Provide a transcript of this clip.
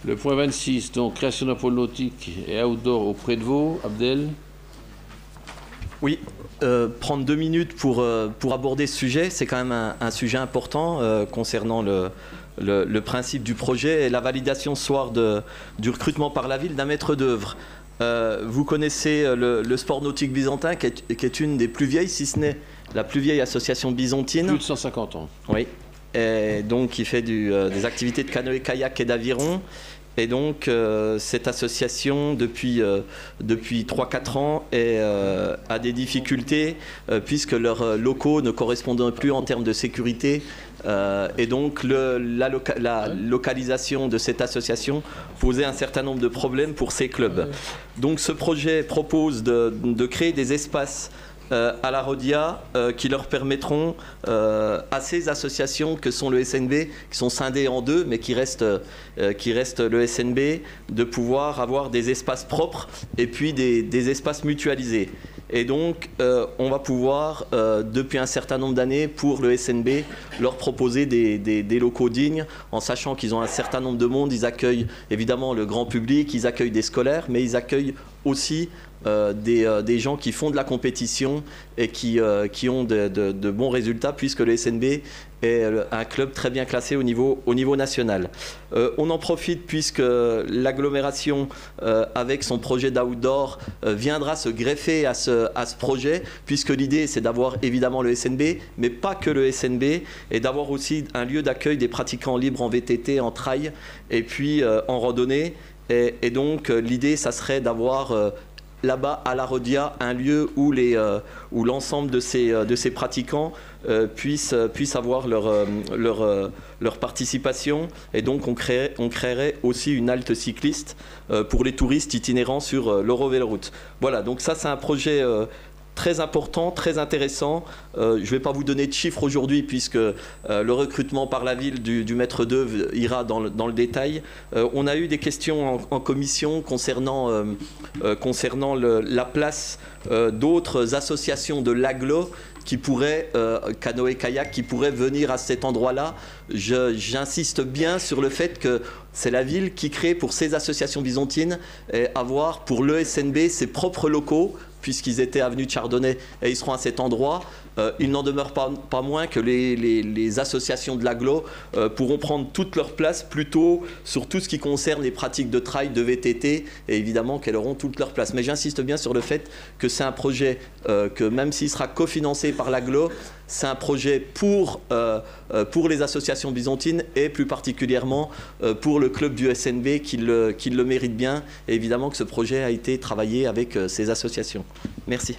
Le point 26, donc création d'un pôle nautique et outdoor au Pré-de-Vaux. Abdel. Oui, prendre 2 minutes pour aborder ce sujet, c'est quand même un sujet important concernant le principe du projet et la validation ce soir du recrutement par la ville d'un maître d'œuvre. Vous connaissez le sport nautique byzantin qui est une des plus vieilles, si ce n'est la plus vieille association byzantine. Plus de 150 ans. Oui, et donc qui fait des activités de canoë-kayak et d'aviron. Et donc, cette association, depuis 3-4 ans, a des difficultés puisque leurs locaux ne correspondent plus en termes de sécurité. Et donc, la localisation de cette association posait un certain nombre de problèmes pour ces clubs. Donc, ce projet propose de créer des espaces à la Rodia qui leur permettront à ces associations que sont le SNB, qui sont scindées en deux, mais qui restent le SNB, de pouvoir avoir des espaces propres et puis des espaces mutualisés. Et donc, on va pouvoir, depuis un certain nombre d'années, pour le SNB, leur proposer des locaux dignes, en sachant qu'ils ont un certain nombre de monde. Ils accueillent évidemment le grand public, ils accueillent des scolaires, mais ils accueillent aussi des gens qui font de la compétition et qui ont de bons résultats, puisque le SNB est un club très bien classé au niveau national. On en profite puisque l'agglomération, avec son projet d'outdoor, viendra se greffer à ce projet, puisque l'idée c'est d'avoir évidemment le SNB, mais pas que le SNB, et d'avoir aussi un lieu d'accueil des pratiquants libres en VTT, en trail, et puis en randonnée. Et donc l'idée, ça serait d'avoir là-bas à la Rodia un lieu où l'ensemble de ces pratiquants puissent avoir leur participation. Et donc on créerait aussi une halte cycliste pour les touristes itinérants sur l'Eurovéloroute. Voilà, donc ça c'est un projet très important, très intéressant. Je ne vais pas vous donner de chiffres aujourd'hui puisque le recrutement par la ville du maître d'œuvre ira dans le détail. On a eu des questions en commission concernant la place d'autres associations de l'agglo qui pourraient, canoë-kayak, qui pourraient venir à cet endroit-là. J'insiste bien sur le fait que c'est la ville qui crée pour ces associations byzantines avoir pour l'ESNB ses propres locaux, puisqu'ils étaient avenue de Chardonnay et ils seront à cet endroit. Il n'en demeure pas moins que les associations de l'agglo pourront prendre toute leur place plutôt sur tout ce qui concerne les pratiques de trail, de VTT, et évidemment qu'elles auront toute leur place. Mais j'insiste bien sur le fait que c'est un projet que même s'il sera cofinancé par l'agglo, c'est un projet pour les associations byzantines et plus particulièrement pour le club du SNB qui le mérite bien. Et évidemment que ce projet a été travaillé avec ces associations. Merci.